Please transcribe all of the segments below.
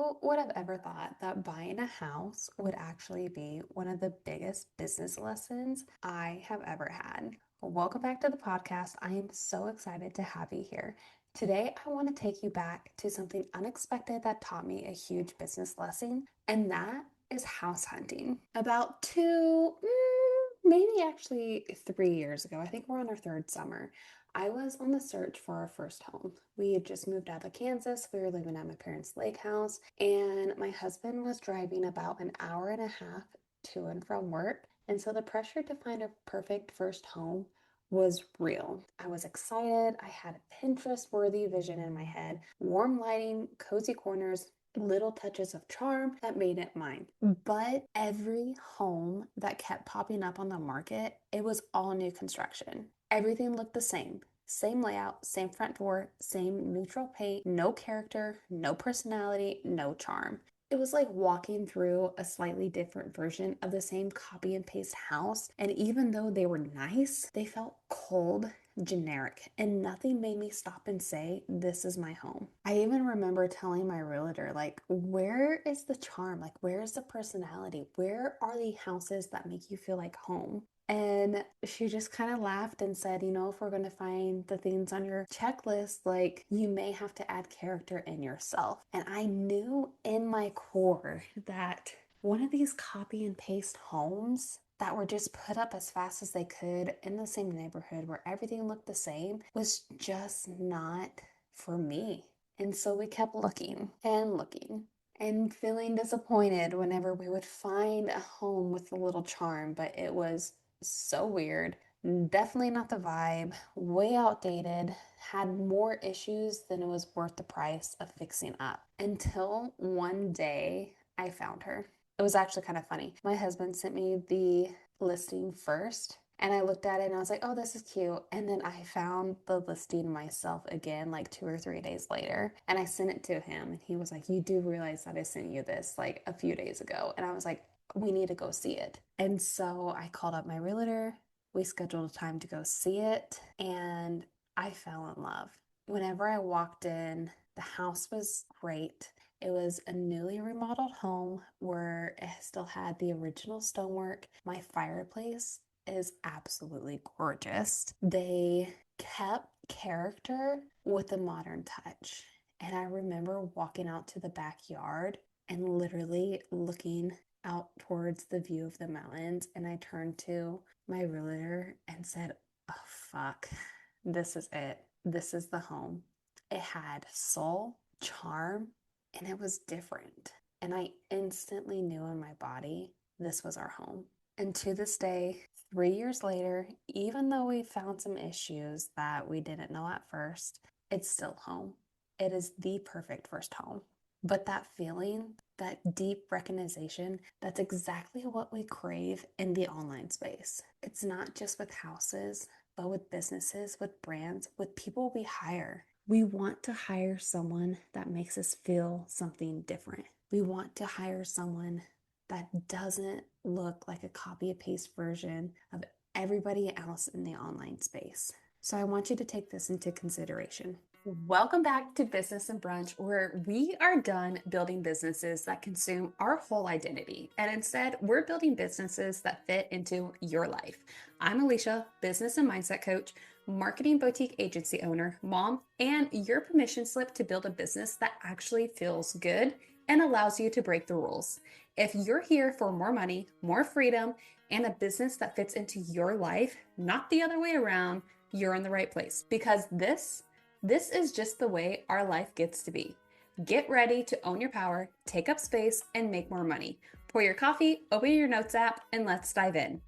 Who would have ever thought that buying a house would actually be one of the biggest business lessons I have ever had? Welcome back to the podcast. I am so excited to have you here. Today, I want to take you back to something unexpected that taught me a huge business lesson, and that is house hunting. About maybe actually 3 years ago, I think we're on our third summer, I was on the search for our first home. We had just moved out of Kansas. We were living at my parents' lake house, and my husband was driving about an hour and a half to and from work. And so the pressure to find a perfect first home was real. I was excited. I had a Pinterest worthy vision in my head, warm lighting, cozy corners, little touches of charm that made it mine. But every home that kept popping up on the market, it was all new construction. Everything looked the same. Same layout, same front door, same neutral paint, no character, no personality, no charm. It was like walking through a slightly different version of the same copy and paste house. And even though they were nice, they felt cold, generic, and nothing made me stop and say, this is my home. I even remember telling my realtor, like, where is the charm? Like, where is the personality? Where are the houses that make you feel like home? And she just kind of laughed and said, if we're going to find the things on your checklist, like you may have to add character in yourself. And I knew in my core that one of these copy and paste homes that were just put up as fast as they could in the same neighborhood where everything looked the same was just not for me. And so we kept looking and looking and feeling disappointed whenever we would find a home with a little charm, but it was so weird. Definitely not the vibe, way outdated, had more issues than it was worth the price of fixing up. Until one day I found her. It was actually kind of funny. My husband sent me the listing first, and I looked at it and I was like, oh, this is cute. And then I found the listing myself again, like 2 or 3 days later. And I sent it to him. And he was like, you do realize that I sent you this like a few days ago. And I was like, we need to go see it. And so I called up my realtor. We scheduled a time to go see it. And I fell in love. Whenever I walked in, the house was great. It was a newly remodeled home where it still had the original stonework. My fireplace is absolutely gorgeous. They kept character with a modern touch. And I remember walking out to the backyard and literally looking out towards the view of the mountains. And I turned to my realtor and said, oh, fuck, this is it. This is the home. It had soul, charm, and it was different. And I instantly knew in my body this was our home. And to this day, 3 years later, even though we found some issues that we didn't know at first, it's still home. It is the perfect first home. But that feeling, that deep recognition, that's exactly what we crave in the online space. It's not just with houses, but with businesses, with brands, with people we hire. We want to hire someone that makes us feel something different. We want to hire someone that doesn't look like a copy and paste version of everybody else in the online space. So I want you to take this into consideration. Welcome back to Business and Brunch, where we are done building businesses that consume our whole identity. And instead, we're building businesses that fit into your life. I'm Alicia, business and mindset coach, marketing boutique agency owner, mom, and your permission slip to build a business that actually feels good and allows you to break the rules. If you're here for more money, more freedom, and a business that fits into your life, not the other way around, you're in the right place, because this is just the way our life gets to be. Get ready to own your power, take up space, and make more money. Pour your coffee, open your notes app, and let's dive in.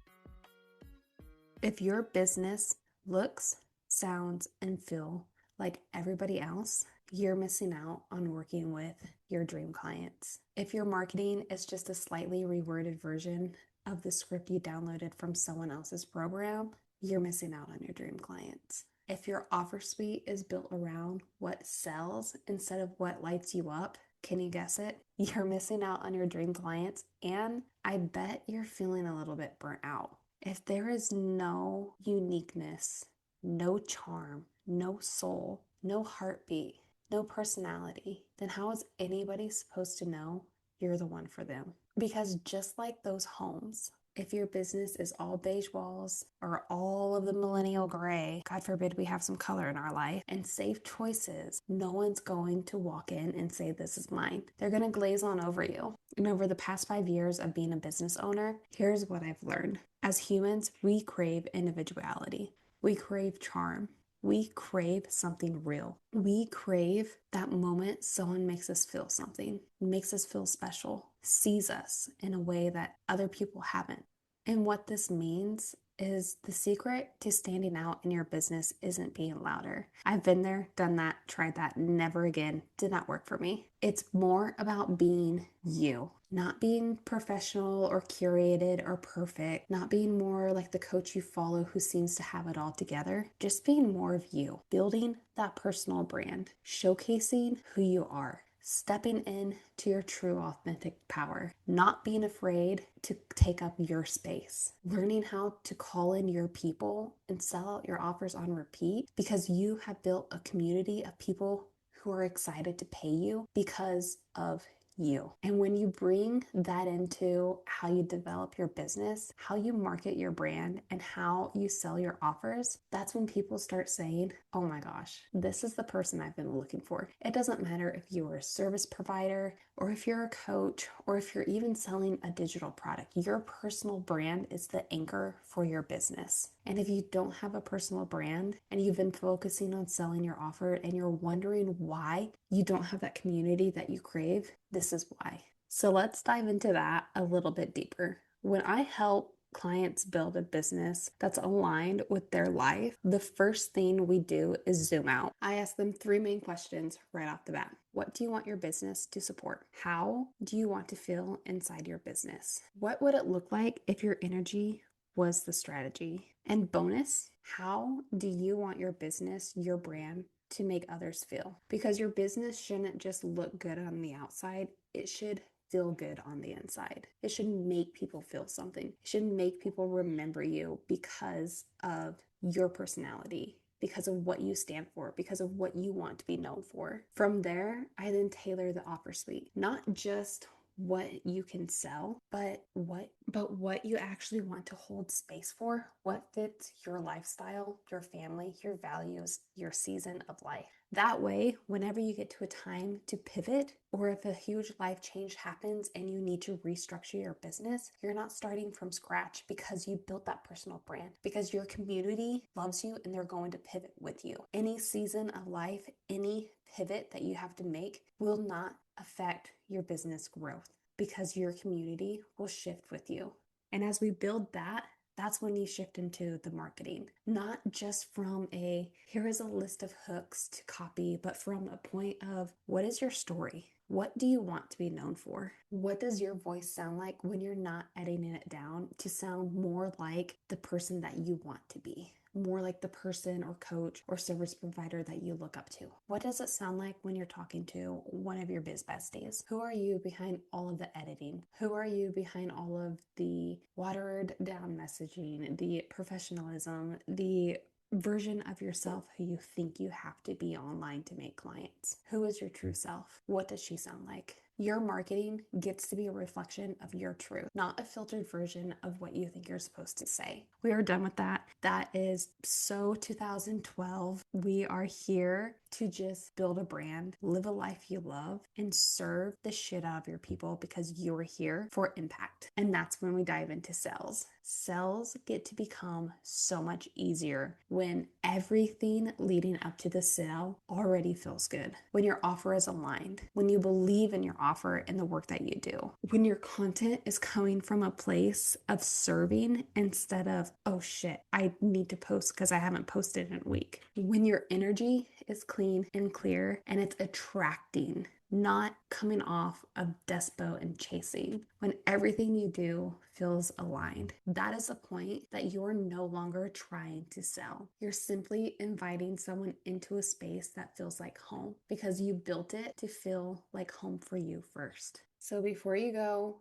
If your business looks, sounds, and feel like everybody else, you're missing out on working with your dream clients. If your marketing is just a slightly reworded version of the script you downloaded from someone else's program, you're missing out on your dream clients. If your offer suite is built around what sells instead of what lights you up, can you guess it? You're missing out on your dream clients, and I bet you're feeling a little bit burnt out. If there is no uniqueness, no charm, no soul, no heartbeat, no personality, then how is anybody supposed to know you're the one for them? Because just like those homes, if your business is all beige walls or all of the millennial gray, God forbid we have some color in our life, and safe choices, no one's going to walk in and say, this is mine. They're going to glaze on over you. And over the past 5 years of being a business owner, here's what I've learned. As humans, we crave individuality. We crave charm. We crave something real. We crave that moment someone makes us feel something, makes us feel special, sees us in a way that other people haven't. And what this means is the secret to standing out in your business isn't being louder. I've been there, done that, tried that, never again. Did not work for me. It's more about being you, not being professional or curated or perfect, not being more like the coach you follow who seems to have it all together, just being more of you, building that personal brand, showcasing who you are, stepping in to your true authentic power, not being afraid to take up your space, learning how to call in your people and sell out your offers on repeat because you have built a community of people who are excited to pay you because of you. And when you bring that into how you develop your business, how you market your brand, and how you sell your offers, that's when people start saying, oh my gosh, this is the person I've been looking for. It doesn't matter if you're a service provider or if you're a coach or if you're even selling a digital product. Your personal brand is the anchor for your business. And if you don't have a personal brand and you've been focusing on selling your offer and you're wondering why you don't have that community that you crave, this is why. So let's dive into that a little bit deeper. When I help clients build a business that's aligned with their life, the first thing we do is zoom out. I ask them 3 main questions right off the bat. What do you want your business to support? How do you want to feel inside your business? What would it look like if your energy was the strategy? And bonus, how do you want your business, your brand, to make others feel? Because your business shouldn't just look good on the outside, it should feel good on the inside. It should make people feel something. It should make people remember you because of your personality, because of what you stand for, because of what you want to be known for. From there, I then tailor the offer suite, not just what you can sell, but what you actually want to hold space for, what fits your lifestyle, your family, your values, your season of life. That way, whenever you get to a time to pivot, or if a huge life change happens and you need to restructure your business, you're not starting from scratch because you built that personal brand, because your community loves you and they're going to pivot with you. Any season of life, any pivot that you have to make will not affect your business growth because your community will shift with you. And as we build that, that's when you shift into the marketing, not just from here is a list of hooks to copy, but from a point of what is your story? What do you want to be known for? What does your voice sound like when you're not editing it down to sound more like the person that you want to be? More like the person or coach or service provider that you look up to? What does it sound like when you're talking to one of your biz besties? Who are you behind all of the editing? Who are you behind all of the watered down messaging, the professionalism, the version of yourself who you think you have to be online to make clients? Who is your true self? What does she sound like? Your marketing gets to be a reflection of your truth, not a filtered version of what you think you're supposed to say. We are done with that. That is so 2012. We are here to just build a brand, live a life you love, and serve the shit out of your people because you're here for impact. And that's when we dive into sales. Sales get to become so much easier when everything leading up to the sale already feels good. When your offer is aligned, when you believe in your offer and the work that you do, when your content is coming from a place of serving instead of, oh shit, I need to post because I haven't posted in a week. When your energy is clean and clear and it's attracting, not coming off of despo and chasing. When everything you do feels aligned, that is the point that you're no longer trying to sell. You're simply inviting someone into a space that feels like home because you built it to feel like home for you first. So before you go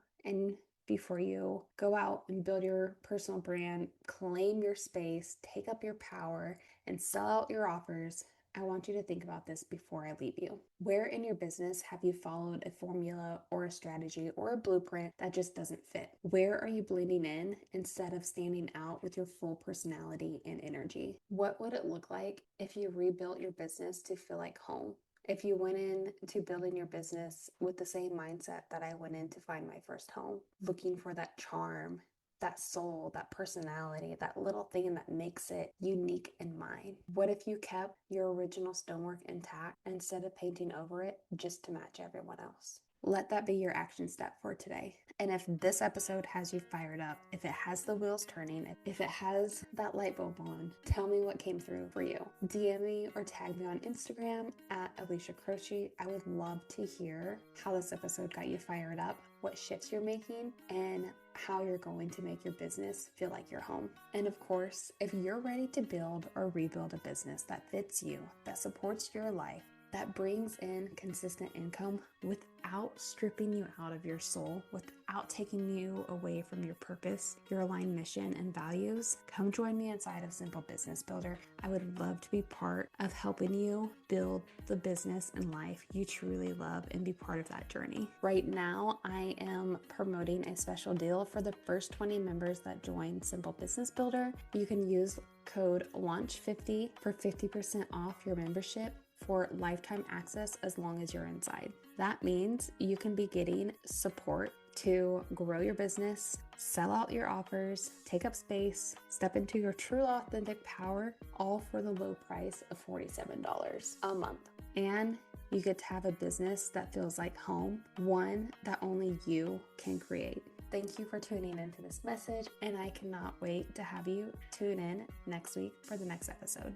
out and build your personal brand, claim your space, take up your power, and sell out your offers, I want you to think about this before I leave you. Where in your business have you followed a formula or a strategy or a blueprint that just doesn't fit? Where are you blending in instead of standing out with your full personality and energy? What would it look like if you rebuilt your business to feel like home? If you went into building your business with the same mindset that I went in to find my first home, looking for that charm, that soul, that personality, that little thing that makes it unique and mine? What if you kept your original stonework intact instead of painting over it just to match everyone else? Let that be your action step for today. And if this episode has you fired up, if it has the wheels turning, if it has that light bulb on, tell me what came through for you. DM me or tag me on Instagram at Alicia Croce. I would love to hear how this episode got you fired up, what shifts you're making, and how you're going to make your business feel like your home. And of course, if you're ready to build or rebuild a business that fits you, that supports your life, that brings in consistent income without stripping you out of your soul, without taking you away from your purpose, your aligned mission and values, come join me inside of Simple Business Builder. I would love to be part of helping you build the business and life you truly love and be part of that journey. Right now, I am promoting a special deal for the first 20 members that join Simple Business Builder. You can use code LAUNCH50 for 50% off your membership for lifetime access as long as you're inside. That means you can be getting support to grow your business, sell out your offers, take up space, step into your true authentic power, all for the low price of $47 a month. And you get to have a business that feels like home, one that only you can create. Thank you for tuning into this message, and I cannot wait to have you tune in next week for the next episode.